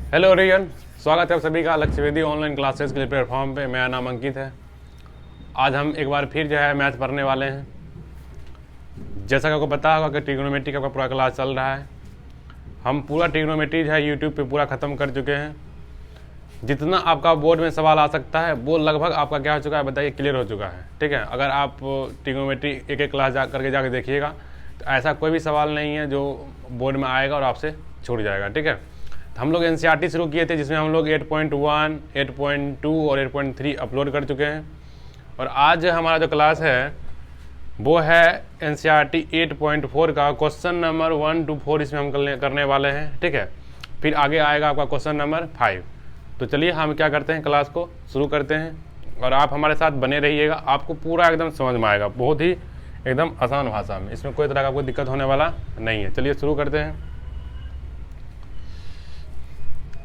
Hello everyone, स्वागत है आप सभी का लक्ष्य वेदी ऑनलाइन क्लासेस के लिए प्लेटफॉर्म पे। मेरा नाम अंकित है। आज हम एक बार फिर जो है मैथ पढ़ने वाले हैं। जैसा कि आपको पता होगा कि ट्रिग्नोमेट्री का पूरा क्लास चल रहा है। हम पूरा ट्रिग्नोमेट्री जो है यूट्यूब पे पूरा ख़त्म कर चुके हैं। जितना आपका बोर्ड में सवाल आ सकता है वो लगभग आपका क्या हो चुका है बताइए, क्लियर हो चुका है। ठीक है, अगर आप ट्रिग्नोमेट्री एक एक क्लास जाके देखिएगा तो ऐसा कोई भी सवाल नहीं है जो बोर्ड में आएगा और आपसे छूट जाएगा। ठीक है, हम लोग एनसीईआरटी शुरू किए थे जिसमें हम लोग 8.1, 8.2 और 8.3 अपलोड कर चुके हैं। और आज हमारा जो क्लास है वो है एनसीईआरटी 8.4 का क्वेश्चन नंबर 1 to 4 इसमें हम करने वाले हैं। ठीक है, फिर आगे आएगा आपका क्वेश्चन नंबर 5। तो चलिए हम क्या करते हैं, क्लास को शुरू करते हैं और आप हमारे साथ बने रहिएगा। आपको पूरा एकदम समझ में आएगा, बहुत ही एकदम आसान भाषा में, इसमें कोई तरह का कोई दिक्कत होने वाला नहीं है। चलिए शुरू करते हैं।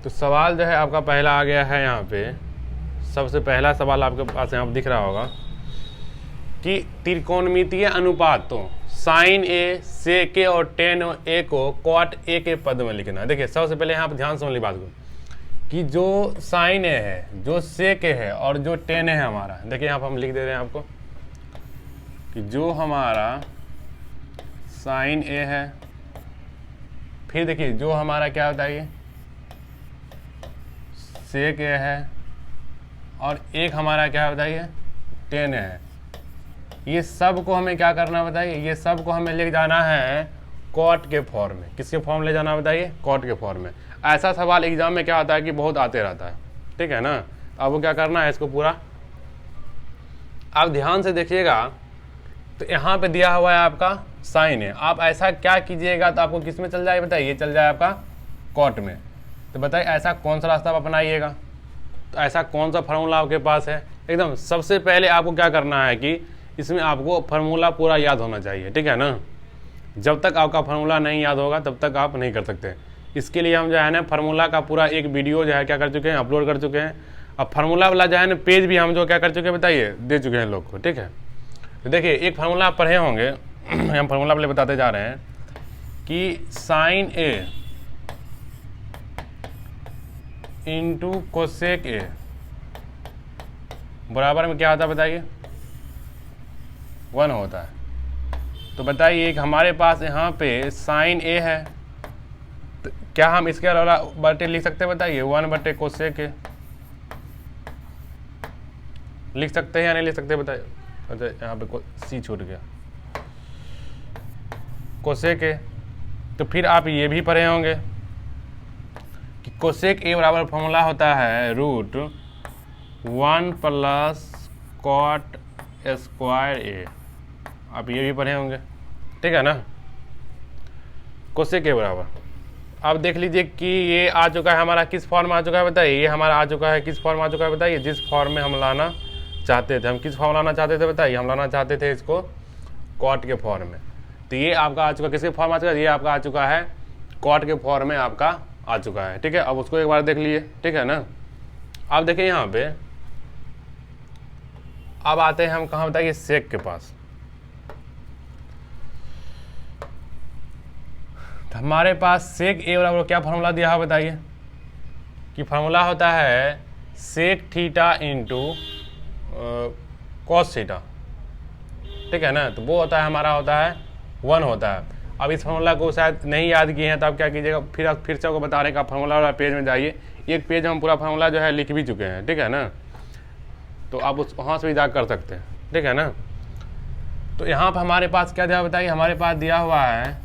तो सवाल जो है आपका पहला आ गया है यहाँ पे। सबसे पहला सवाल आपके पास यहाँ दिख रहा होगा कि त्रिकोणमितीय अनुपातों साइन ए, सेक ए और टेन ए को कॉट ए के पद में लिखना है। देखिए सबसे पहले यहाँ पर ध्यान से ली बात को कि जो साइन ए है, जो सेक ए है और जो टेन ए है हमारा, देखिए यहाँ पर हम लिख दे रहे हैं आपको कि जो हमारा साइन ए है, फिर देखिए जो हमारा क्या होता है ये सेक ए है और एक हमारा क्या बताइए टेन है। ये सब को हमें क्या करना बताइए, ये सब को हमें ले जाना है कॉट के फॉर्म में। किसके फॉर्म ले जाना बताइए, कॉट के फॉर्म में। ऐसा सवाल एग्जाम में क्या होता है कि बहुत आते रहता है। ठीक है ना, अब वो क्या करना है इसको पूरा आप ध्यान से देखिएगा। तो यहाँ पे दिया हुआ है आपका साइन है, आप ऐसा क्या कीजिएगा तो आपको किस में चल जाए बताइए, ये चल जाए आपका कॉट में। तो बताइए ऐसा कौन सा रास्ता आप अपनाइएगा, तो ऐसा कौन सा फार्मूला आपके पास है। एकदम सबसे पहले आपको क्या करना है कि इसमें आपको फार्मूला पूरा याद होना चाहिए। ठीक है ना, जब तक आपका फार्मूला नहीं याद होगा तब तक आप नहीं कर सकते। इसके लिए हम जो है ना फार्मूला का पूरा एक वीडियो जो है क्या कर चुके हैं, अपलोड कर चुके हैं। अब फार्मूला वाला जो है ना पेज भी हम जो क्या कर चुके हैं बताइए, दे चुके हैं लोग को। ठीक है, तो देखिए एक फार्मूला आप पढ़े होंगे हम फार्मूला वाले बताते जा रहे हैं कि sine A into cosec A बराबर में क्या होता है बताइए, 1 होता है। तो बताइए एक हमारे पास यहाँ पे साइन ए है, तो क्या हम इसके अलावा बटे लिख सकते हैं बताइए, 1 बटे कोसेक ए लिख सकते हैं या नहीं लिख सकते बताइए। अच्छा यहाँ पे सी छूट गया, कोसेक ए। तो फिर आप ये भी पढ़े होंगे कि कोसेक ए बराबर फॉर्मूला होता है √1 प्लस कॉट स्क्वायर ए। आप ये भी पढ़े होंगे। ठीक है ना, कोसेक ए बराबर आप देख लीजिए कि ये आ चुका है हमारा, किस फॉर्म में आ चुका है बताइए, ये हमारा आ चुका है किस फॉर्म में आ चुका है बताइए, जिस फॉर्म में हम लाना चाहते थे। हम किस फॉर्म लाना चाहते थे बताइए, हम लाना चाहते थे इसको कॉट के फॉर्म में। तो ये आपका आ चुका, किसके फॉर्म में आ चुका है, ये आपका आ चुका है कॉट के फॉर्म में आपका आ चुका है। ठीक है, अब उसको एक बार देख लिए। ठीक है ना, आप देखिए यहाँ पे अब आते हैं हम कहाँ बताइए, सेक के पास। तो हमारे पास सेक ए बराबर क्या फार्मूला दिया है बताइए, कि फार्मूला होता है sec theta into cos theta. ठीक है ना, तो वो होता है हमारा होता है 1 होता है। अब इस फार्मूला को शायद नहीं याद किए हैं तो आप क्या कीजिएगा, फिर से आपको बता रहे हैं कि फार्मूला वाला पेज में जाइए। एक पेज हम पूरा फार्मूला जो है लिख भी चुके हैं। ठीक है ना, तो आप उस वहाँ से भी जा कर सकते हैं। ठीक है ना, तो यहाँ पर हमारे पास क्या दिया बताइए, हमारे पास दिया हुआ है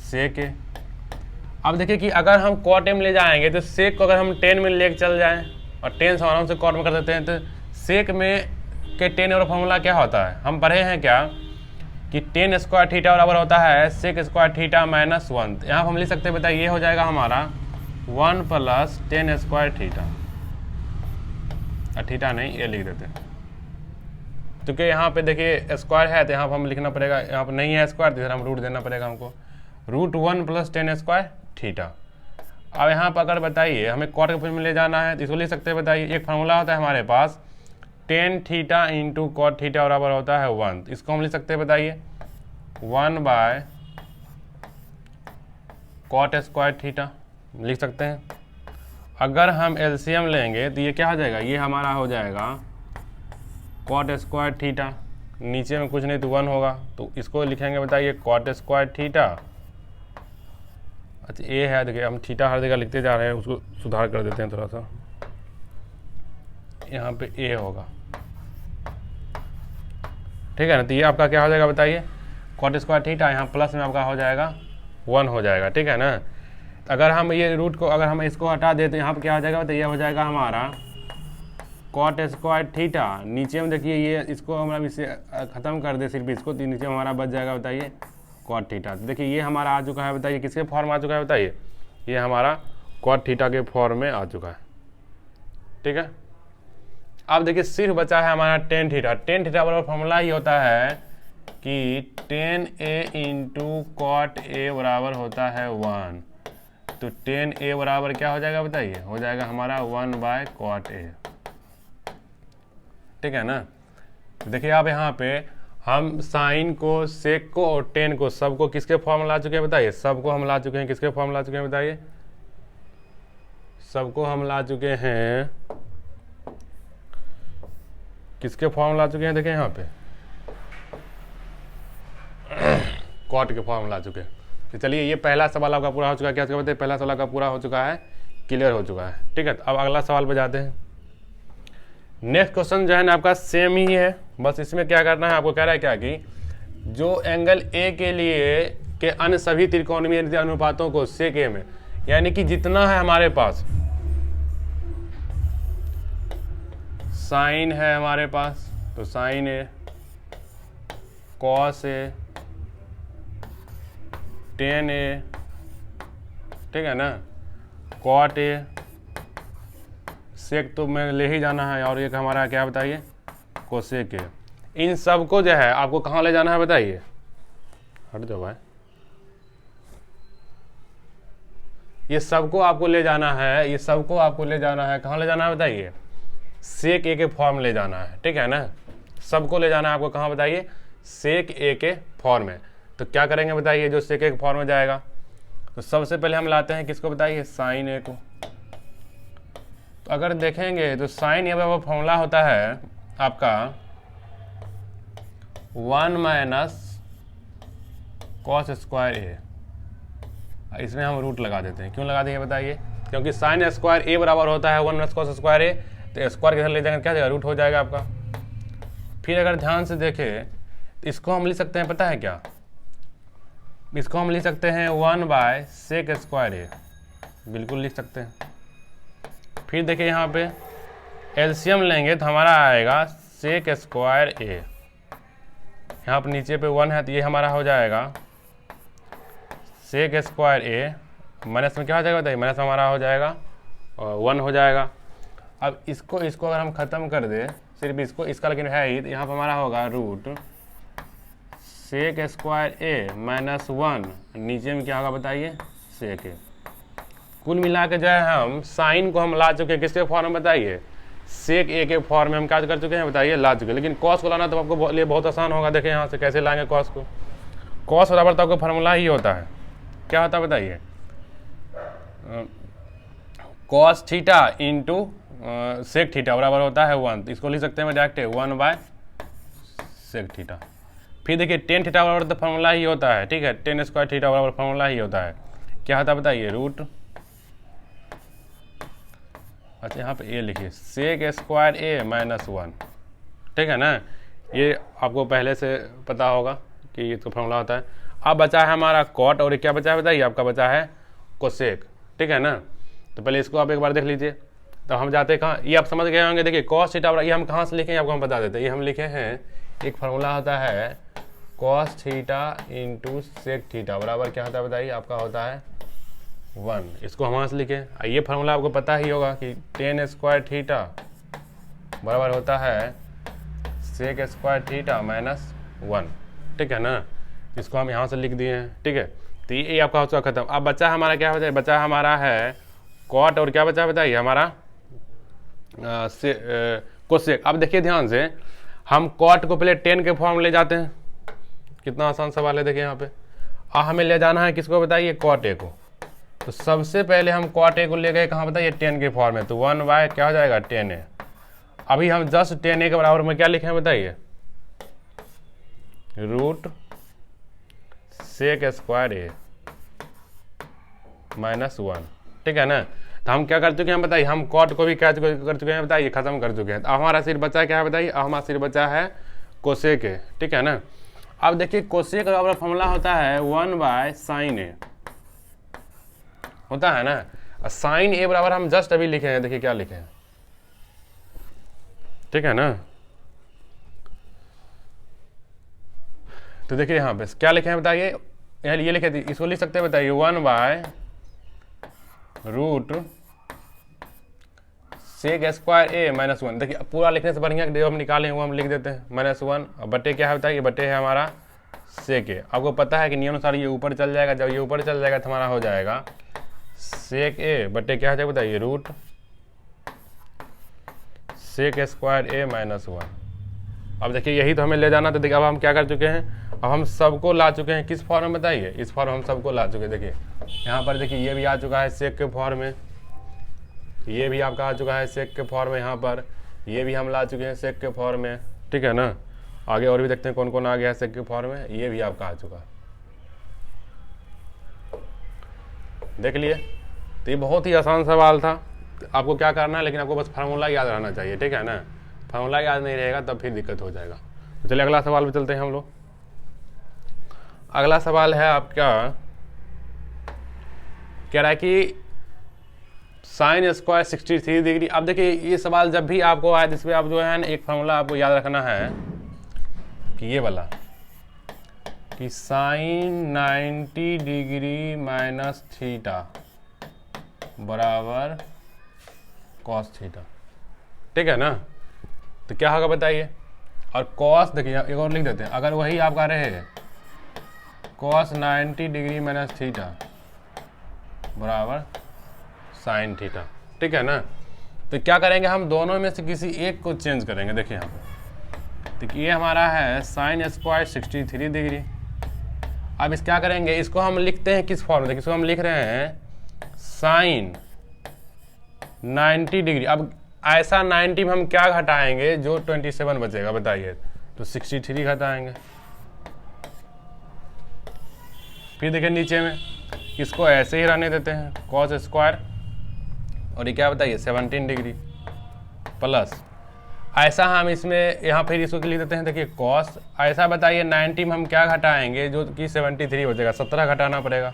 सेक ए। अब देखिए कि अगर हम कॉट में ले जाएंगे तो सेक को अगर हम 10 में ले चल जाएँ और 10 से आराम से कॉट में कर देते हैं, तो सेक में के 10 और फॉर्मूला क्या होता है, हम पढ़े हैं क्या कि 10 स्क्वायर थीटा बराबर होता है सेक स्क्वायर थीटा माइनस 1। यहाँ हम लिख सकते हैं बताइए, ये हो जाएगा हमारा 1 प्लस 10 स्क्वायर थीटा। थीटा नहीं, ये लिख देते हैं क्योंकि यहाँ पे देखिए स्क्वायर है तो यहाँ पर हम लिखना पड़ेगा, यहाँ पर नहीं है स्क्वायर तो इधर हम रूट देना पड़ेगा हमको, √1 प्लस 10 स्क्वायर थीटा। अब यहाँ पर अगर बताइए हमें कॉट के फॉर्म में ले जाना है तो इसको लिख सकते हैं बताइए, एक फार्मूला होता है हमारे पास tan theta into cot theta बराबर होता है 1। इसको हम लिख सकते हैं बताइए 1 बाय कॉट स्क्वायर थीटा लिख सकते हैं। अगर हम एलसीएम लेंगे तो ये क्या हो जाएगा, ये हमारा हो जाएगा कॉट स्क्वायर थीटा, नीचे में कुछ नहीं तो 1 होगा, तो इसको लिखेंगे बताइए कॉट स्क्वायर थीटा। अच्छा ए है, देखिए हम थीटा हर जगह लिखते जा रहे हैं, उसको सुधार कर देते हैं थोड़ा सा, यहाँ पे ए होगा, ठीक है ना। तो ये आपका क्या हो जाएगा बताइए, कॉट स्क्वायर थीटा, यहाँ प्लस में आपका हो जाएगा 1 हो जाएगा, ठीक है ना। तो अगर हम ये रूट को, अगर हम इसको हटा दें तो यहाँ पर क्या हो जाएगा, तो ये हो जाएगा हमारा कॉट स्क्वायर थीटा, नीचे में देखिए ये इसको हम इसे ख़त्म कर दे सिर्फ इसको, तो नीचे में हमारा बच जाएगा बताइए कॉट थीटा। तो देखिए ये हमारा आ चुका है बताइए, किसके फॉर्म आ चुका है बताइए, ये हमारा कॉट थीटा के फॉर्म में आ चुका है, ठीक है। अब देखिए सिर्फ बचा है हमारा टेन थीटा। टेन थीटा बराबर फॉर्मूला ही होता है कि tan A into cot A बराबर होता है 1, तो टेन ए बराबर क्या हो जाएगा बताइए, हो जाएगा हमारा 1/cot ए, ठीक है ना। देखिए आप यहाँ पे हम साइन को, सेक को और टेन को सबको किसके फॉर्म ला चुके हैं बताइए, सबको हम ला चुके हैं, किसके फॉर्म ला चुके हैं बताइए, सबको हम ला चुके हैं, किसके फॉर्म ला चुके हैं, देखिए यहाँ पे कॉट के फॉर्म ला चुके हैं। तो चलिए ये पहला सवाल आपका पूरा हो चुका है, क्या बताइए, पहला सवाल आपका पूरा हो चुका है, क्लियर हो चुका है, ठीक है। तो अब अगला सवाल पे जाते हैं। नेक्स्ट क्वेश्चन जो है ना आपका सेम ही है, बस इसमें क्या करना है, आपको कह रहा है क्या कि जो एंगल ए के लिए के अन्य सभी त्रिकोणीय अनुपातों को सेक ए में, यानी कि जितना है हमारे पास साइन है हमारे पास, तो sign A, cos A, ten ए, ठीक है ना, कॉट ए, सेक तो में ले ही जाना है, और एक हमारा क्या बताइए कोसेक है। इन सबको जो है आपको कहाँ ले जाना है बताइए, हट जाओ भाई, ये सबको आपको ले जाना है, ये सबको आपको ले जाना है, कहाँ ले जाना है बताइए, सेक ए के फॉर्म ले जाना है, ठीक है ना। सबको ले जाना है आपको कहाँ बताइए, सेक ए के फॉर्म में। तो क्या करेंगे बताइए, जो सेक ए के फॉर्म में जाएगा, तो सबसे पहले हम लाते हैं किसको बताइए, साइन ए को। तो अगर देखेंगे तो साइन ए का फॉर्मूला होता है आपका 1 - cos स्क्वायर ए, इसमें हम रूट लगा देते हैं, क्यों लगा देंगे बताइए, क्योंकि साइन स्क्वायर ए बराबर होता है 1 - cos स्क्वायर ए, तो स्क्वायर के साथ ले जाएंगे क्या जाएगा, रूट हो जाएगा आपका। फिर अगर ध्यान से देखें तो इसको हम लिख सकते हैं, पता है क्या, इसको हम लिख सकते हैं 1/sec स्क्वायर ए, बिल्कुल लिख सकते हैं। फिर देखिए यहाँ पे एलसीएम लेंगे तो हमारा आएगा सेक स्क्वायर ए, यहाँ पर नीचे पे 1 है तो ये हमारा हो जाएगा सेक स्क्वायर ए, माइनस में क्या हो जाएगा बताइए, माइनस हमारा हो जाएगा 1 हो जाएगा। अब इसको अगर हम ख़त्म कर दे सिर्फ इसको, इसका लेकिन है ही, तो यहाँ पर हमारा होगा रूट सेक स्क्वायर ए -1, नीचे में क्या होगा बताइए, सेक ए। कुल मिला के जो है हम साइन को हम ला चुके हैं किसके फॉर्म में बताइए, सेक ए के फॉर्म में हम क्या कर चुके हैं बताइए, ला चुके हैं। लेकिन कॉस को लाना तो आपको लिए बहुत आसान होगा, देखें यहाँ से कैसे लाएंगे कॉस को। कॉस बराबर तो आपका फार्मूला ही होता है, क्या होता है बताइए, cos theta into sec theta बराबर होता है 1, तो इसको लिख सकते हैं डायरेक्ट 1/sec थीटा। फिर देखिए टेन थीटा बराबर तो फार्मूला ही होता है, ठीक है, टेन स्क्वायर थीटा बराबर फार्मूला ही होता है, क्या होता है बताइए, रूट, अच्छा यहाँ पे ए लिखिए सेक स्क्वायर ए -1, ठीक है ना, ये आपको पहले से पता होगा कि ये तो फार्मूला होता है। अब बचा है हमारा कॉट, और क्या बचा है बताइए, आपका बचा है कोसेक, ठीक है ना। तो पहले इसको आप एक बार देख लीजिए। तो हम जाते हैं कहाँ, ये आप समझ गए होंगे, देखिए कॉस थीटा, ये हम कहाँ से लिखे हैं आपको हम बता देते हैं, ये हम लिखे हैं, एक फार्मूला होता है cos theta into sec theta बराबर क्या होता है बताइए, आपका होता है 1, इसको हम वहाँ से लिखें। ये फार्मूला आपको पता ही होगा कि टेन स्क्वायर थीटा बराबर होता है सेक स्क्वायर थीटा -1, ठीक है ना, इसको हम यहाँ से लिख दिए हैं, ठीक है। तो ये आपका हो चुका खत्म। अब बच्चा हमारा क्या होता है, बच्चा हमारा है कॉट, और क्या बचा बताइए हमारा कोसेक। अब देखिए ध्यान से, हम कॉट को पहले टेन के फॉर्म ले जाते हैं, कितना आसान सवाल है, देखिए यहाँ पे। हमें ले जाना है किसको बताइए, कॉट ए को, तो सबसे पहले हम cot a को ले गए कहाँ बताइए 10 के फॉर्म में, तो 1/, क्या हो जाएगा 10a। अभी हम जस्ट 10a के बराबर में क्या लिखे हैं बताइए, रूट सेक स्क्वायर a -1, ठीक है ना। तो हम क्या कर चुके हैं बताइए, हम कॉट को भी क्या कर चुके हैं बताइए, खत्म कर चुके हैं। तो अब हमारा सिर्फ बचा क्या है बताइए, अब हमारा सिर्फ बचा है कोसेक ए, ठीक है ना। अब देखिए कोसेक का बराबर फॉर्मूला होता है 1/sin a, होता है ना। साइन ए बराबर हम जस्ट अभी लिखे हैं, देखिए क्या लिखे हैं, ठीक है ना। तो देखिए यहाँ पे क्या लिखे हैं बताइए, यहाँ ये लिखे थे, इसको लिख सकते हैं बताइए 1/√sec² a -1। देखिए पूरा लिखने से बढ़िया जो हम निकालें वो हम लिख देते हैं -1, और बटे क्या है बताइए, बटे है हमारा सेक ए। आपको पता है कि नियमानुसार ये ऊपर चल जाएगा, जब ये ऊपर चल जाएगा तो हमारा हो जाएगा सेक ए बटे क्या हो जाएगा बताइए, रूट सेक स्क्वायर a -1। अब देखिए यही तो हमें ले जाना। तो देखिए अब हम क्या कर चुके हैं, अब हम सबको ला चुके हैं किस फॉर्म में बताइए, इस फॉर्म हम सबको ला चुके हैं। देखिए यहाँ पर देखिए ये भी आ चुका है सेक के फॉर्म में, ये भी आपका आ चुका है सेक के फॉर्म में, यहाँ पर ये भी हम ला चुके हैं सेक के फॉर्म में, ठीक है ना। आगे और भी देखते हैं कौन कौन आ गया है सेक के फॉर्म में, ये भी आपका आ चुका है, देख लिए। तो ये बहुत ही आसान सवाल था, आपको क्या करना है, लेकिन आपको बस फार्मूला याद रहना चाहिए, ठीक है ना। फार्मूला याद नहीं रहेगा तब फिर दिक्कत हो जाएगा। तो चलिए अगला सवाल पे चलते हैं हम लोग। अगला सवाल है आपका, कह रहा है कि साइन स्क्वायर 63 डिग्री। अब देखिए ये सवाल जब भी आपको आए, जिसमें आप जो है ना एक फार्मूला आपको याद रखना है कि ये वाला, कि साइन 90 डिग्री माइनस थीटा बराबर कॉस थीटा, ठीक है ना। तो क्या होगा बताइए, और कॉस देखिए एक और लिख देते हैं, अगर वही आपका रहे कॉस 90 डिग्री माइनस थीटा बराबर साइन थीटा, ठीक है ना। तो क्या करेंगे, हम दोनों में से किसी एक को चेंज करेंगे। देखिए यहाँ पे तो ये हमारा है साइन स्क्वायर 63 डिग्री। अब इस क्या करेंगे, इसको हम लिखते हैं किस फॉर्म में, देखिए इसको हम लिख रहे हैं साइन 90 डिग्री। अब ऐसा 90 में हम क्या घटाएंगे जो 27 बचेगा बताइए, तो 63 घटाएंगे। फिर देखिए नीचे में इसको ऐसे ही रहने देते हैं कॉस स्क्वायर, और ये क्या बताइए 17 डिग्री प्लस ऐसा हम इसमें यहाँ फिर इसको लिख देते हैं, देखिए कॉस ऐसा बताइए 90 में हम क्या घटाएंगे जो कि 73 बचेगा, 17 घटाना पड़ेगा।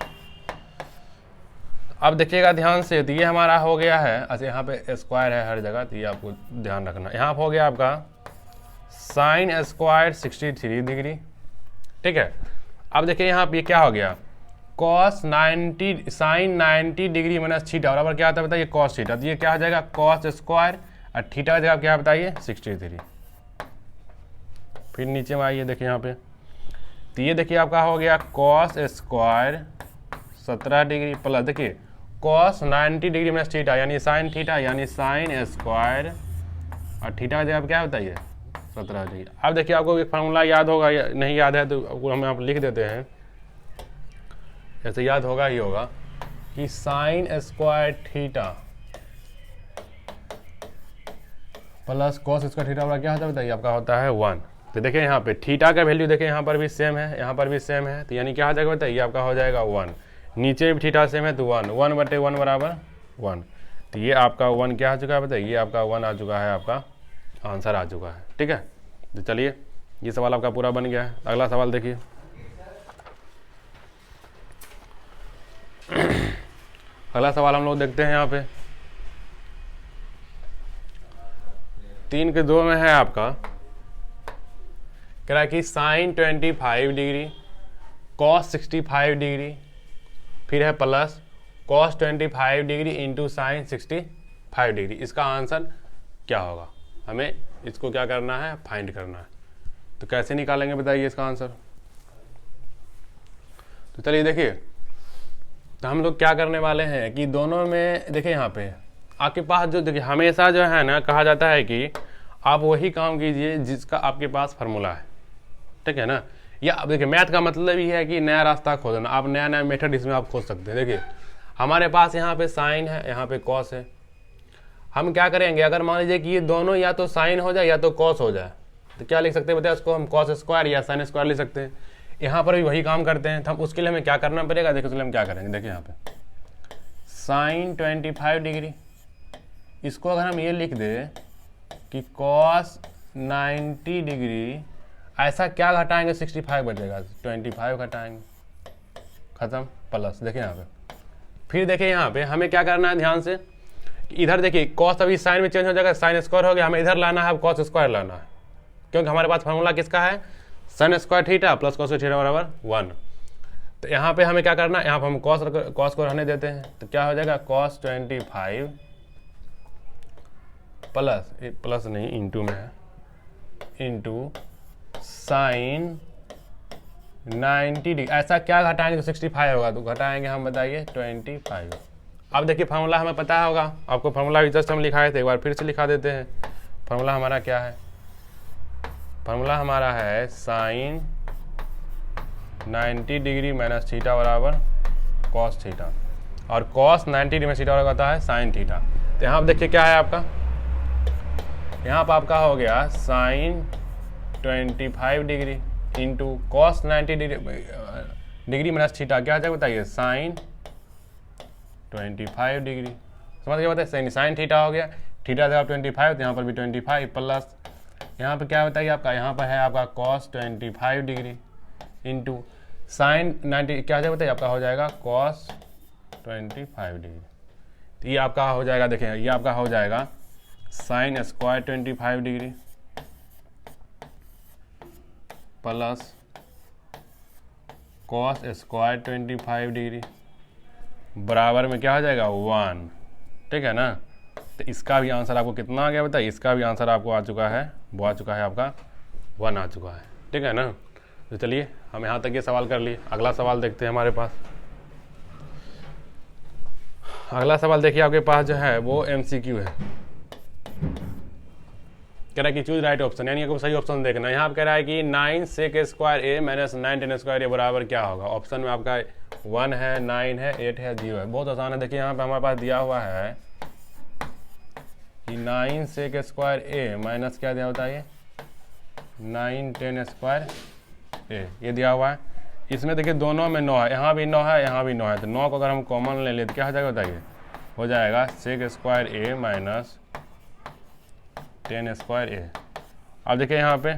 अब देखिएगा ध्यान से, तो ये हमारा हो गया है, अच्छा यहाँ पे स्क्वायर है हर जगह, तो ये आपको ध्यान रखना। यहाँ हो गया आपका साइन स्क्वायर 63 डिग्री, ठीक है। अब देखिए यहाँ पे क्या हो गया, cos 90 sine 90 degree minus theta बराबर क्या आता है बताइए, कॉस थीटा। तो ये क्या हो जाएगा कॉस स्क्वायर, और थीटा जगह क्या बताइए 63। फिर नीचे में आइए देखिए यहाँ पे, तो ये देखिए आपका हो गया कॉस स्क्वायर 17 डिग्री प्लस देखिए कॉस 90 डिग्री माइनस थीटा यानी साइन थीटा यानी साइन स्क्वायर, और थीटा जगह क्या बताइए 17 डिग्री। अब देखिए आपको एक फार्मूला याद होगा, या नहीं याद है तो हम आप लिख देते हैं, ऐसे याद होगा ही होगा कि sine square theta plus cos square theta बराबर क्या होता है बताइए, आपका होता है 1। तो देखिए यहाँ पे थीटा का वैल्यू देखिए यहाँ पर भी सेम है, यहाँ पर भी सेम है, तो यानी क्या हो जाएगा बताइए, आपका हो जाएगा 1। नीचे भी थीटा सेम है तो 1 बटे 1 बराबर 1। तो ये आपका 1 क्या आ चुका है बताइए, ये आपका 1 आ चुका है, आपका आंसर आ चुका है, ठीक है। तो चलिए ये सवाल आपका पूरा बन गया है। अगला सवाल देखिए, अगला सवाल हम लोग देखते हैं यहाँ पे 3 के 2 में है आपका, कह रहा है कि साइन 25 डिग्री कॉस 65 डिग्री फिर है plus cos 25 degree into sine 65 degree. इसका आंसर क्या होगा, हमें इसको क्या करना है, फाइंड करना है। तो कैसे निकालेंगे बताइए इसका आंसर। तो चलिए देखिए, तो हम लोग क्या करने वाले हैं कि दोनों में देखिए यहाँ पे आपके पास जो देखिए हमेशा जो है ना कहा जाता है कि आप वही काम कीजिए जिसका आपके पास फार्मूला है, ठीक है ना। या अब देखिए मैथ का मतलब ही है कि नया रास्ता खोजना, आप नया नया मेथड इसमें आप खोज सकते हैं। देखिए हमारे पास यहाँ पे साइन है, यहाँ पे कॉस है। हम क्या करेंगे, अगर मान लीजिए कि ये दोनों या तो साइन हो जाए या तो कॉस हो जाए, तो क्या लिख सकते हैं बताया, उसको हम कॉस स्क्वायर या साइन स्क्वायर लिख सकते हैं। यहाँ पर भी वही काम करते हैं, तो हम उसके लिए हमें क्या करना पड़ेगा, देखिए उसके लिए हम क्या करेंगे, देखिए यहाँ पे साइन 25 डिग्री, इसको अगर हम ये लिख दें कि कॉस 90 डिग्री, ऐसा क्या घटाएंगे 65 बचेगा, 25 घटाएंगे, खत्म, प्लस। देखिए यहाँ पे फिर देखिए यहाँ पे हमें क्या करना है ध्यान से, इधर देखिए कॉस अभी साइन में चेंज हो जाएगा, साइन स्क्वायर हो गया, हमें इधर लाना है, अब कॉस स्क्वायर लाना है, क्योंकि हमारे पास फार्मूला किसका है, sine square theta plus cos theta बराबर 1। तो यहाँ पे हमें क्या करना है, यहाँ पे हम कॉस को रहने देते हैं, तो क्या हो जाएगा कॉस 25 प्लस नहीं इंटू में है, इंटू साइन 90 डिग्री, ऐसा क्या घटाएंगे तो 65 होगा, तो घटाएंगे हम बताइए 25। अब देखिए फार्मूला हमें पता होगा, आपको फार्मूला भी जस्ट हम लिखाए थे, एक बार फिर से लिखा देते हैं। फार्मूला हमारा क्या है, फार्मूला हमारा है साइन 90 डिग्री माइनस थीटा बराबर कॉस थीटा, और कॉस 90 डिग्री में थीटा होता है साइन थीटा। तो यहाँ आप देखिए क्या है आपका, यहाँ पर आपका हो गया sine 25 degree into cos 90 degree minus theta, क्या हो जाएगा बताइए साइन 25 डिग्री, समझ गया बताइए, साइन थीटा हो गया, थीटा जगह 25 तो यहाँ पर भी 25 प्लस यहाँ पे क्या बताइए आपका, यहाँ पर है आपका कॉस 25 डिग्री इंटू साइन 90, क्या हो जाएगा बताइए आपका हो जाएगा कॉस 25 डिग्री। तो ये आपका हो जाएगा, देखिए ये आपका हो जाएगा sine square 25 degree plus cos square 25 degree बराबर में क्या हो जाएगा 1, ठीक है ना। तो इसका भी आंसर आपको कितना आ गया बताइए, इसका भी आंसर आपको आ चुका है, वो आ चुका है आपका 1 आ चुका है, ठीक है ना। तो चलिए हम यहाँ तक ये सवाल कर लिए, अगला सवाल देखते हैं हमारे पास। अगला सवाल देखिए आपके पास जो है वो MCQ है, कह रहा है कि चूज राइट ऑप्शन, यानी आपको सही ऑप्शन देखना है। यहाँ आप कह रहा है कि 9 sec स्क्वायर ए माइनस 9 tan स्क्वायर ए बराबर क्या होगा। ऑप्शन में आपका 1 है, 9 है, 8 है, 0 है। बहुत आसान है, देखिए यहाँ पे हमारे पास दिया हुआ है कि 9 sec स्क्वायर ए माइनस क्या दिया होता है, 9 tan स्क्वायर ए, ये दिया हुआ है। इसमें देखिए दोनों में 9 है, यहाँ भी 9 है, यहाँ भी 9 है, तो 9 को अगर हम कॉमन ले लें तो क्या हो जाएगा बताइए, हो जाएगा sec स्क्वायर ए माइनस 10 स्क्वायर ए। अब देखिए यहाँ पे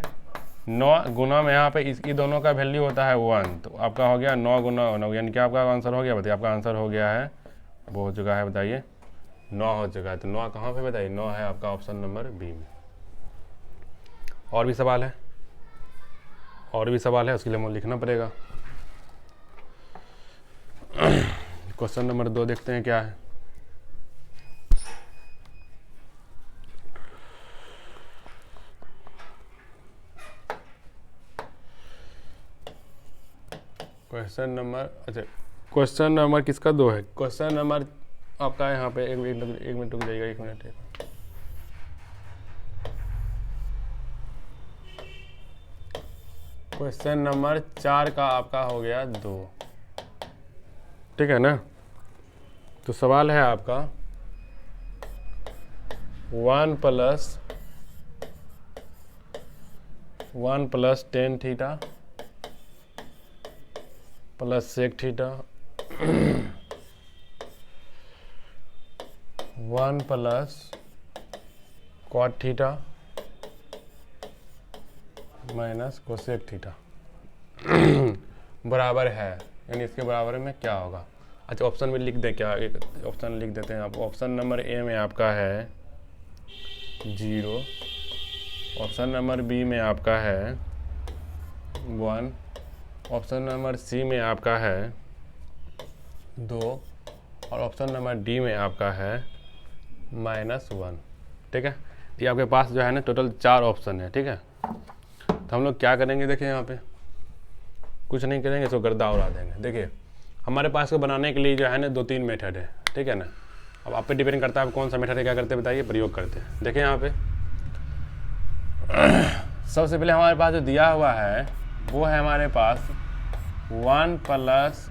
9 गुना में यहाँ पे इसकी दोनों का वैल्यू होता है 1, तो आपका हो गया 9 गुना 9, यानी कि आपका आंसर हो गया बताइए, आपका आंसर हो गया है, वो हो चुका है बताइए 9 हो चुका है। तो 9 कहाँ पे बताइए, 9 है आपका ऑप्शन नंबर बी में। और भी सवाल है, और भी सवाल है, उसके लिए मुझे लिखना पड़ेगा। क्वेश्चन नंबर 2 देखते हैं क्या है। क्वेश्चन नंबर, अच्छा क्वेश्चन नंबर किसका 2 है, क्वेश्चन नंबर आपका यहाँ पे एक मिनट रुक जाइएगा, 1 मिनट। क्वेश्चन नंबर 4 का आपका हो गया 2, ठीक है ना। तो सवाल है आपका 1 plus tan theta plus sec theta 1 plus cot theta minus cosec theta बराबर है, यानी इसके बराबर में क्या होगा। अच्छा ऑप्शन में लिख दें क्या, एक ऑप्शन लिख देते हैं आप। ऑप्शन नंबर ए में आपका है 0, ऑप्शन नंबर बी में आपका है 1, ऑप्शन नंबर सी में आपका है 2, और ऑप्शन नंबर डी में आपका है -1, ठीक है। ये आपके पास जो है ना टोटल 4 ऑप्शन है, ठीक है। तो हम लोग क्या करेंगे, देखिए यहाँ पे कुछ नहीं करेंगे, इसको गर्दा उड़ा देंगे। देखिए हमारे पास को बनाने के लिए जो है ना 2-3 मेथड है, ठीक है ना। अब आप पे डिपेंड करता है आप कौन सा मेथड है क्या करते हैं बताइए, प्रयोग करते हैं। देखिए यहाँ पे सबसे पहले हमारे पास जो दिया हुआ है वो है हमारे पास 1 plus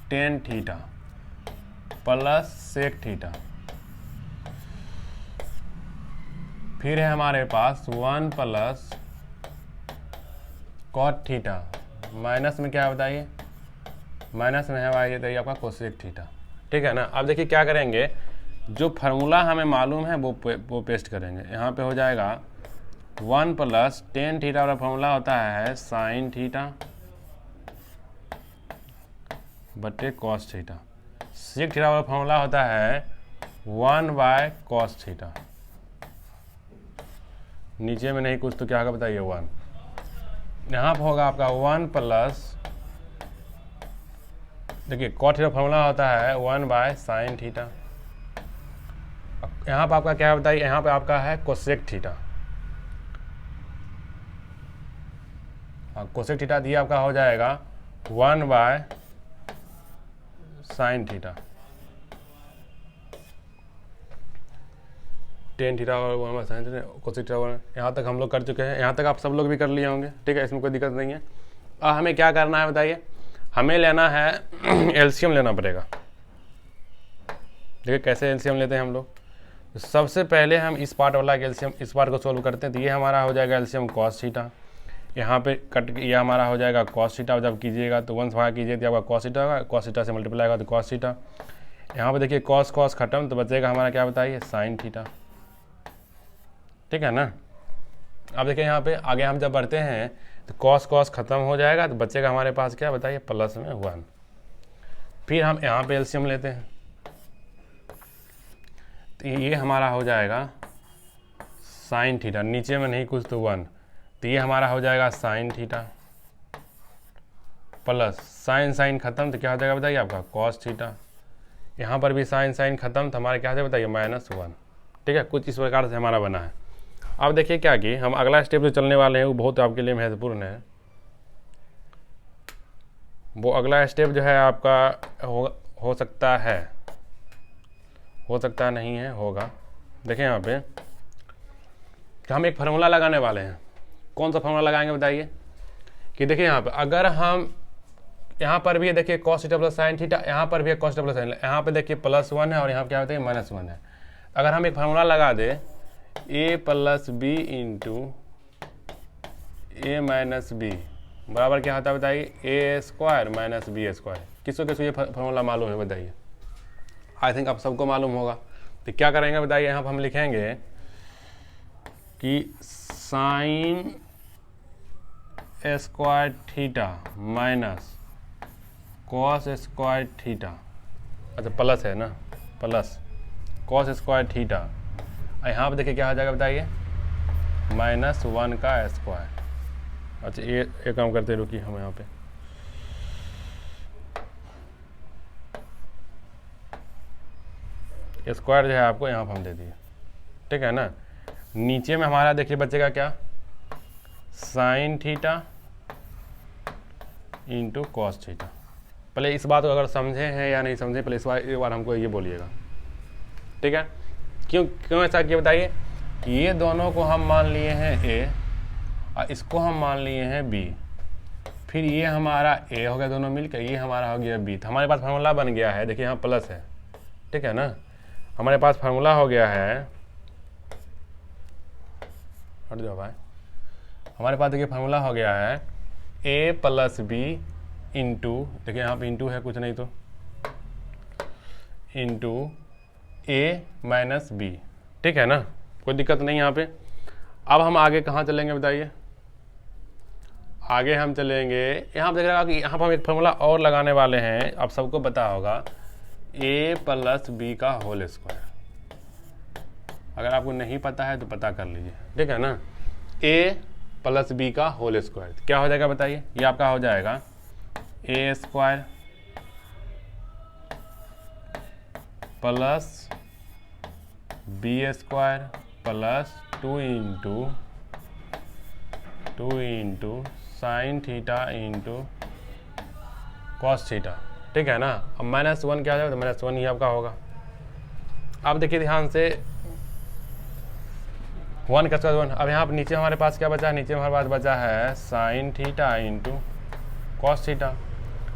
tan theta plus sec theta. फिर है हमारे पास 1 प्लस कॉट थीटा, माइनस में क्या है बताइए, माइनस में है बताइए आपका कोसेक थीटा। ठीक है ना। अब देखिए क्या करेंगे, जो फार्मूला हमें मालूम है वो पेस्ट करेंगे। यहाँ पे हो जाएगा 1 प्लस टेन थीटा वाला फार्मूला होता है साइन थीटा बटे कॉस थीटा। सेक थीटा वाला फार्मूला होता है 1 बाय कॉस थीटा। नीचे में नहीं कुछ तो क्या होगा बताइए 1। यहाँ पर होगा आपका 1 प्लस, देखिए कॉट थीटा फार्मूला होता है 1 बाय साइन थीटा। यहाँ पर आपका क्या है बताइए, यहाँ पे आपका है कोसेक थीटा। कोसेक थीटा दिया आपका हो जाएगा 1 by sine theta. Tan theta और 1 by sine theta cosec theta. यहाँ तक हम लोग कर चुके हैं, यहाँ तक आप सब लोग भी कर लिए होंगे। ठीक है, इसमें कोई दिक्कत नहीं है। अब हमें क्या करना है बताइए, हमें लेना है एलसीएम लेना पड़ेगा। देखिए कैसे एलसीएम लेते हैं हम लोग। तो सबसे पहले हम इस पार्ट वाला एलसीएम, इस पार्ट को सोल्व करते हैं। तो ये हमारा हो जाएगा एलसीएम कॉस थीटा, यहाँ पे कट ये हमारा हो जाएगा कॉस थीटा। जब कीजिएगा तो 1 भाग कीजिए तो आपका कॉस थीटा होगा, कॉस थीटा से मल्टीप्लाई होगा तो कॉस थीटा। यहाँ पे देखिए कॉस कॉस खत्म, तो बचेगा हमारा क्या बताइए साइन थीटा। ठीक है ना। अब देखिए यहाँ पे आगे हम जब बढ़ते हैं तो कॉस कॉस खत्म हो जाएगा, तो बचेगा हमारे पास क्या बताइए प्लस में 1। फिर हम यहाँ पे एलसीएम लेते हैं, तो ये हमारा हो जाएगा साइन थीटा, नीचे में नहीं कुछ तो 1, तो ये हमारा हो जाएगा sine theta plus sine sine खत्म, तो क्या हो जाएगा बताइए आपका कॉस थीटा। यहाँ पर भी साइन साइन खत्म, तो हमारे क्या हो जाएगा बताइए -1। ठीक है, कुछ इस प्रकार से हमारा बना है। अब देखिए क्या कि हम अगला स्टेप जो चलने वाले हैं वो बहुत आपके लिए महत्वपूर्ण है। वो अगला स्टेप जो है आपका हो सकता है, हो सकता नहीं है, होगा। देखिए यहाँ पे तो हम एक फार्मूला लगाने वाले हैं। कौन सा फार्मूला लगाएंगे बताइए। कि देखिए यहाँ पे अगर हम यहाँ पर भी है देखिए cos theta plus sine theta, यहाँ पर भी है कॉस थीटा प्लस साइन, यहाँ पे देखिए +1 है और यहाँ क्या होता है -1 है। अगर हम एक फार्मूला लगा दे a plus B into A minus B बराबर क्या होता है बताइए A square minus B square. किसको किसको ये फार्मूला मालूम है बताइए। आई थिंक आप सबको मालूम होगा। तो क्या करेंगे बताइए, यहाँ पर हम लिखेंगे कि sine square theta minus cos square theta, अच्छा प्लस है ना, प्लस कॉस स्क्वायर थीटा। यहाँ पे देखिए क्या हो जाएगा बताइए -1 का स्क्वायर। अच्छा ये काम करते रुकिए, हम यहाँ पे स्क्वायर जो है आपको यहाँ पर हम दे दिए। ठीक है ना। नीचे में हमारा देखिए बचेगा क्या sign theta into cos theta. पहले इस बात को अगर समझे हैं या नहीं समझे, पहले इस बार एक बार हमको ये बोलिएगा। ठीक है, क्यों क्यों ऐसा किया बताइए। ये दोनों को हम मान लिए हैं a और इसको हम मान लिए हैं b, फिर ये हमारा a हो गया दोनों मिलकर, ये हमारा हो गया b। तो हमारे पास फार्मूला बन गया है, देखिए यहाँ प्लस है। ठीक है ना, हमारे पास फार्मूला हो गया है, हट जाओ भाई, हमारे पास देखिए फार्मूला हो गया है a प्लस बी इंटू, देखिए यहाँ पे इंटू है कुछ नहीं तो, इंटू a माइनस बी। ठीक है ना, कोई दिक्कत नहीं यहाँ पे। अब हम आगे कहाँ चलेंगे बताइए। आगे हम चलेंगे, यहाँ पर देख रहा कि यहाँ पर हम एक फार्मूला और लगाने वाले हैं, आप सबको पता होगा a प्लस बी का होल स्क्वायर। अगर आपको नहीं पता है तो पता कर लीजिए। ठीक है ना, a प्लस बी का होल स्क्वायर क्या हो जाएगा बताइए। ये आपका हो जाएगा a square plus B square plus 2 into sine theta into cos theta. ठीक है ना। अब -1 क्या हो जाएगा, तो -1 ही आपका होगा। अब देखिए ध्यान से 1 का स्क्वायर 1। अब यहाँ पर नीचे हमारे पास क्या बचा है, नीचे हमारे पास बचा है sign theta into cos theta.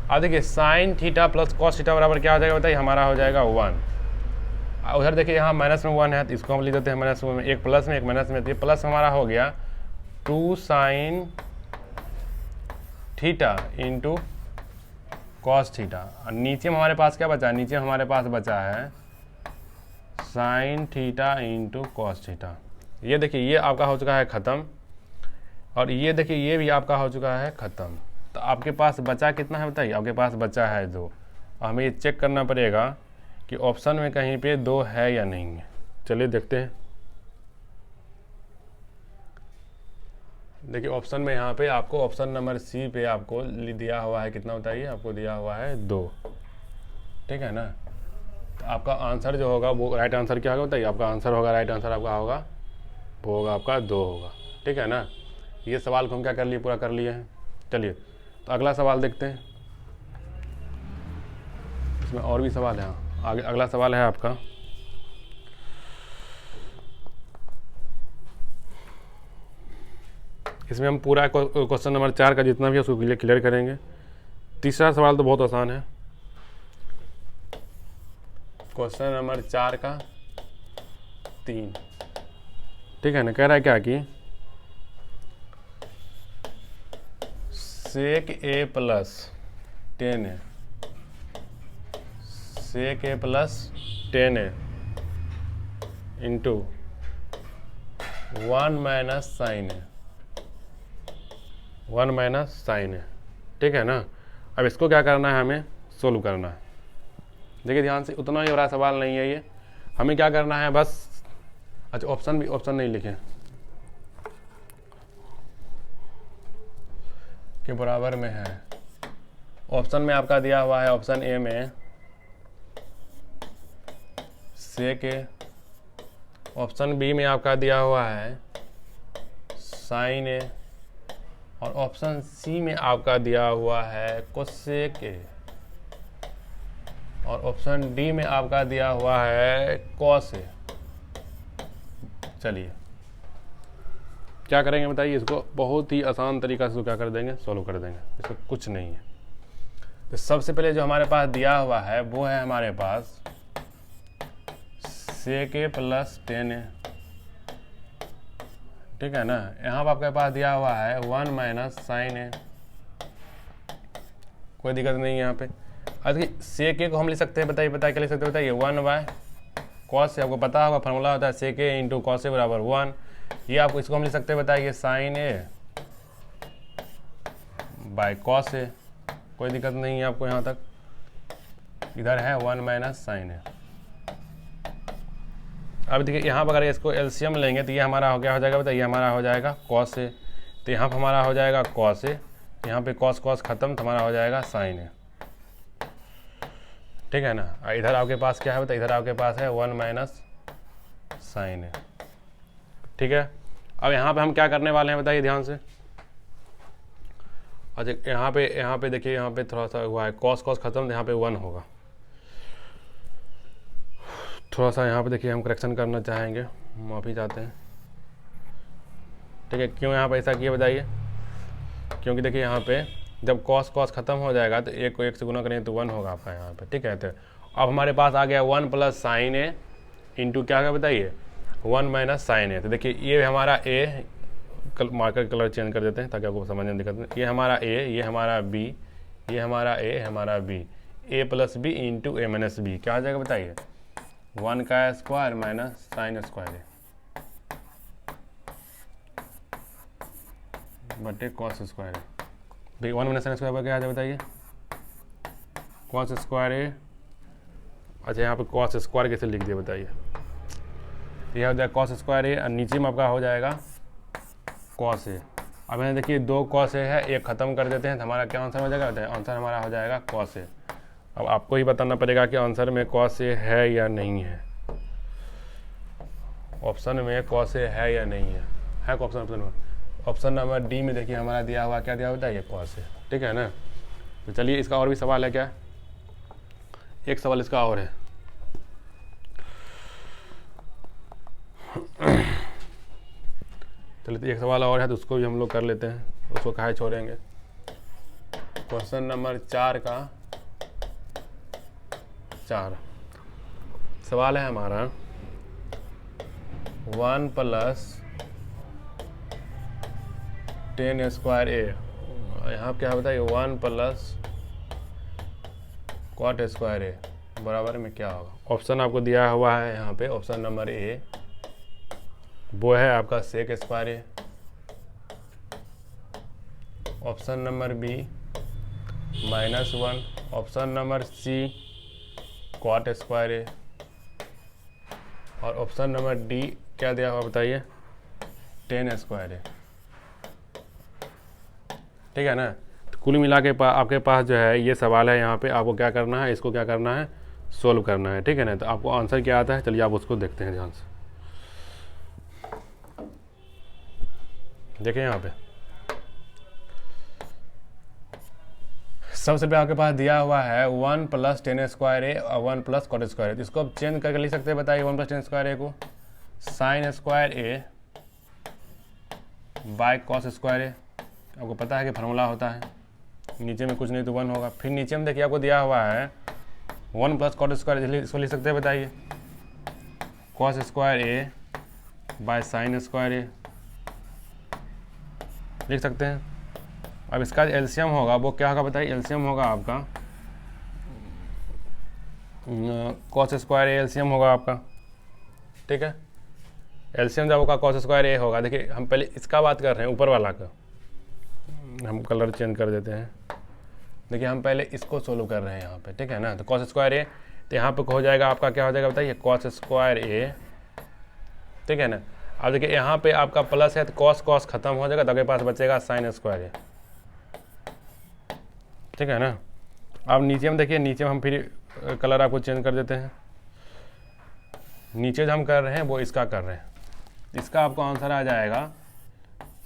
अब देखिए sign theta plus cos theta बराबर क्या हो जाएगा बताइए, हमारा हो जाएगा 1। उधर देखिए यहाँ माइनस में 1 है तो इसको हम लिख देते हैं माइनस में, एक प्लस में एक माइनस में, तो ये प्लस हमारा हो गया 2 sign theta into cos theta. और नीचे में हमारे पास क्या बचा है, नीचे हमारे पास बचा है sign theta into cos theta. ये देखिए ये आपका हो चुका है ख़त्म, और ये देखिए ये भी आपका हो चुका है ख़त्म। तो आपके पास बचा कितना है बताइए, आपके पास बचा है 2। और हमें ये चेक करना पड़ेगा कि ऑप्शन में कहीं पे 2 है या नहीं है। चलिए देखते हैं। देखिए ऑप्शन में यहाँ पे आपको ऑप्शन नंबर सी पे आपको दिया हुआ है कितना बताइए, आपको दिया हुआ है 2, ठीक है ना। तो आपका आंसर जो होगा वो राइट आंसर क्या होगा बताइए, आपका आंसर होगा, राइट आंसर आपका होगा वो होगा आपका 2 होगा, ठीक है ना। ये सवाल को हम क्या कर लिए, पूरा कर लिए हैं। चलिए तो अगला सवाल देखते हैं, इसमें और भी सवाल है। आगे अगला सवाल है आपका, इसमें हम पूरा क्वेश्चन नंबर 4 का जितना भी है उसको क्लियर करेंगे। तीसरा सवाल तो बहुत आसान है, क्वेश्चन नंबर 4 का 3, ठीक है ना। कह रहा है क्या कि सेक ए प्लस 10 सेक ए प्लस 10 इंटू 1 माइनस साइन है, 1 माइनस साइन है, ठीक है ना। अब इसको क्या करना है, हमें सोल्व करना है। देखिए ध्यान से, उतना ही बड़ा सवाल नहीं है ये, हमें क्या करना है बस। अच्छा ऑप्शन भी, ऑप्शन नहीं लिखे के बराबर में है। ऑप्शन में आपका दिया हुआ है, ऑप्शन ए में सेक ए, ऑप्शन बी में आपका दिया हुआ है साइन ए, और ऑप्शन सी में आपका दिया हुआ है कोसेक ए, और ऑप्शन डी में आपका दिया हुआ है कॉस ए। चलिए क्या करेंगे बताइए, इसको बहुत ही आसान तरीका से क्या कर देंगे, सॉल्व कर देंगे, इसको कुछ नहीं है। तो सबसे पहले जो हमारे पास दिया हुआ है वो है हमारे पास सेक ए प्लस 10 है, ठीक है ना। यहाँ पर आपके पास दिया हुआ है 1 माइनस साइन है, कोई दिक्कत नहीं है यहाँ पे। अब देखिए सेक ए को हम लिख सकते हैं, बताइए क्या लिख सकते हैं बताइए, 1 बाय कॉस से, आपको पता होगा फॉर्मूला होता है सेक ए इंटू कॉस ए बराबर 1। ये आपको इसको हम लिख सकते हैं बताइए sign A by cos A, कोई दिक्कत नहीं है आपको यहाँ तक। इधर है 1 माइनस साइन ए। अब देखिए यहाँ पर अगर इसको एलसीएम लेंगे तो ये हमारा हो क्या हो जाएगा बताइए, हमारा हो जाएगा कॉस ए, तो यहाँ पर हमारा हो जाएगा कॉस ए, यहाँ पे कॉस कॉस खत्म तो हमारा हो जाएगा साइन ए, ठीक है ना। इधर आपके पास क्या है बताइए, इधर आपके पास है 1 माइनस साइन ए, ठीक है। अब यहाँ पे हम क्या करने वाले हैं बताइए ध्यान से। अच्छा यहाँ पे देखिए, यहाँ पे थोड़ा सा हुआ है कॉस कॉस खत्म, यहाँ पे 1 होगा। थोड़ा सा यहाँ पे देखिए हम करेक्शन करना चाहेंगे, माफ़ी चाहते हैं, ठीक है। क्यों यहाँ पे ऐसा किए बताइए, क्योंकि देखिए यहाँ पे जब कॉस कॉस खत्म हो जाएगा तो एक को एक से गुना करेंगे तो 1 होगा आपका यहाँ पे, ठीक है। तो अब हमारे पास आ गया 1 प्लस साइन ए इंटू क्या होगा बताइए 1 माइनस साइन ए। तो देखिए ये हमारा ए, मार्कर कलर चेंज कर देते हैं ताकि आपको समझने में दिक्कत नहीं। ये हमारा ए, ये हमारा बी, ये हमारा ए, हमारा B, A plus B into A minus B, क्या हो जाएगा बताइए 1 का स्क्वायर माइनस साइन स्क्वायर ए बटे कॉस स्क्वायर ए। भाई 1 माइनस साइन स्क्वायर क्या आ जाए बताइए, कॉस स्क्वायर ए। अच्छा यहाँ पे कॉस स्क्वायर कैसे लिख दिया बताइए, यह हो जाएगा कॉस स्क्वायर ए और नीचे में आपका हो जाएगा कॉस ए। अब यहाँ देखिए 2 कॉस ए है, एक ख़त्म कर देते हैं तो हमारा क्या आंसर हो जाएगा, आंसर हमारा हो जाएगा कॉस ए। अब आपको ही बताना पड़ेगा कि आंसर में कॉस ए है या नहीं है, ऑप्शन में कॉस ए है या नहीं है ऑप्शन नंबर डी में देखिए हमारा दिया हुआ क्या दिया होता है, ये कॉस है, ठीक है ना। तो चलिए इसका और भी सवाल है, क्या एक सवाल इसका और है। चलिए तो एक सवाल और है तो उसको भी हम लोग कर लेते हैं, उसको काहे छोड़ेंगे, क्वेश्चन नंबर 4 का 4 सवाल है हमारा 1 + 10 स्क्वायर ए। यहाँ क्या बताइए 1 + cot स्क्वायर ए बराबर में क्या होगा। ऑप्शन आपको दिया हुआ है यहाँ पे। ऑप्शन नंबर ए वो है आपका sec square A. Option number B -1। Option number C cot square A. और ऑप्शन नंबर डी क्या दिया हुआ बताइए 10 स्क्वायर ए। ठीक है ना। तो कुल मिला के आपके पास जो है ये सवाल है। यहाँ पे आपको क्या करना है, इसको क्या करना है, सोल्व करना है। ठीक है ना। तो आपको आंसर क्या आता है, चलिए आप उसको देखते हैं ध्यान से। देखिए यहाँ पे सबसे पहले आपके पास दिया हुआ है 1 + 10 स्क्वायर ए और 1 + cot स्क्वायर ए। तो इसको आप चेंज करके लिख सकते हैं बताइए 1 + 10 स्क्वायर ए को sine square A by cos square A. आपको पता है कि फार्मूला होता है, नीचे में कुछ नहीं तो 1 होगा। फिर नीचे में देखिए आपको दिया हुआ है 1 + cot स्क्वायर, इसको लिख सकते हैं बताइए cos square A by sine square A लिख सकते हैं। अब इसका एलसीएम होगा वो क्या होगा बताइए। एलसीएम होगा आपका कॉस स्क्वायर ए एलसीएम होगा आपका। ठीक है। एलसीएम जब होगा कॉस स्क्वायर ए होगा। देखिए हम पहले इसका बात कर रहे हैं, ऊपर वाला का। हम कलर चेंज कर देते हैं। देखिए हम पहले इसको सोल्व कर रहे हैं यहाँ पे। ठीक है ना। तो कॉस स्क्वायर ए तो यहाँ पे हो जाएगा आपका क्या हो जाएगा बताइए कॉस स्क्वायर ए। ठीक है ना। अब देखिए यहाँ पे आपका प्लस है तो कॉस कॉस खत्म हो जाएगा तो आपके पास बचेगा साइन स्क्वायर ए। ठीक है ना। अब नीचे में देखिए, नीचे में हम फिर कलर आपको चेंज कर देते हैं। नीचे जो हम कर रहे हैं वो इसका कर रहे हैं। इसका आपको आंसर आ जाएगा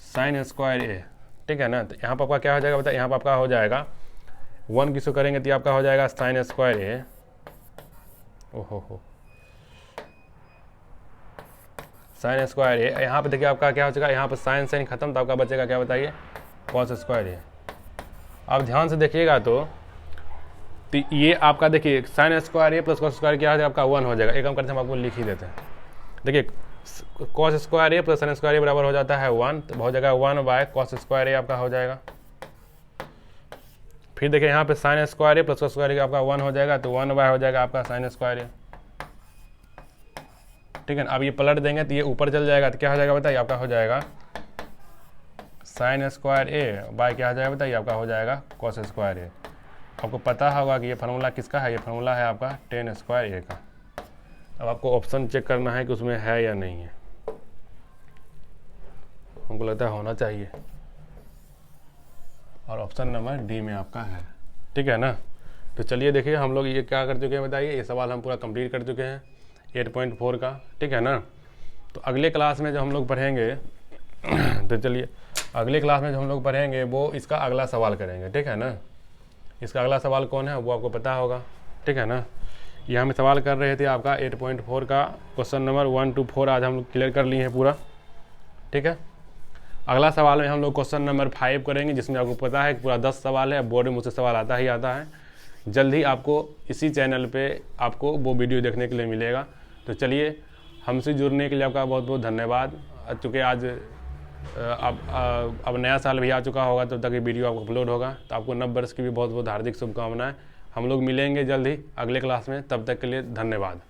साइन स्क्वायर ए। ठीक है ना। तो यहाँ पर आपका क्या हो जाएगा बताइए। यहाँ पर आपका हो जाएगा 1 किसको करेंगे तो आपका हो जाएगा साइन स्क्वायर ए। ओहो साइन स्क्वायर ए। यहाँ पे देखिए आपका क्या हो जाएगा, यहाँ पर साइन खत्म तो आपका बचेगा क्या बताइए कॉस स्क्वायर ए। अब ध्यान से देखिएगा तो ये आपका देखिए साइन स्क्वायर ए प्लस कॉस स्क्वायर क्या हो जाएगा आपका 1 हो जाएगा। एक हम करते हैं, हम आपको लिख ही देते हैं। देखिए कॉस स्क्वायर ए प्लस साइन स्क्वायर ए बराबर हो जाता है 1, तो हो जाएगा 1 बाय कॉस स्क्वायर ए आपका हो जाएगा। फिर देखिए यहाँ पे साइन स्क्वायर ए प्लस कॉस स्क्वायर ए आपका 1 हो जाएगा तो 1 बाय हो जाएगा आपका साइन स्क्वायर ए। ठीक है ना। अब ये पलट देंगे तो ये ऊपर चल जाएगा तो क्या हो जाएगा बताइए आपका हो जाएगा साइन स्क्वायर ए बाय क्या हो जाएगा बताइए आपका हो जाएगा कॉस स्क्वायर ए। आपको पता होगा कि ये फार्मूला किसका है, ये फार्मूला है आपका 10 स्क्वायर ए का। अब आपको ऑप्शन चेक करना है कि उसमें है या नहीं है। हमको लगता है होना चाहिए और ऑप्शन नंबर डी में आपका है। ठीक है ना। तो चलिए देखिए हम लोग ये क्या कर चुके हैं बताइए। ये सवाल हम पूरा कंप्लीट कर चुके हैं 8.4 का। ठीक है ना। तो अगले क्लास में जो हम लोग पढ़ेंगे तो चलिए अगले क्लास में जो हम लोग पढ़ेंगे वो इसका अगला सवाल करेंगे। ठीक है ना। इसका अगला सवाल कौन है वो आपको पता होगा। ठीक है ना। ये हम सवाल कर रहे थे आपका 8.4 का क्वेश्चन नंबर 1 to 4 आज हम लोग क्लियर कर लिए हैं पूरा। ठीक है। अगला सवाल में हम लोग क्वेश्चन नंबर 5 करेंगे, जिसमें आपको पता है कि पूरा 10 सवाल है। बोर्ड में मुझसे सवाल आता ही आता है। जल्द ही आपको इसी चैनल पे आपको वो वीडियो देखने के लिए मिलेगा। तो चलिए हमसे जुड़ने के लिए आपका बहुत बहुत धन्यवाद। चूँकि आज अब नया साल भी आ चुका होगा, तब तक ये वीडियो आपको अपलोड होगा। तो आपको नव वर्ष की भी बहुत बहुत हार्दिक शुभकामनाएं। हम लोग मिलेंगे जल्द ही अगले क्लास में। तब तक के लिए धन्यवाद।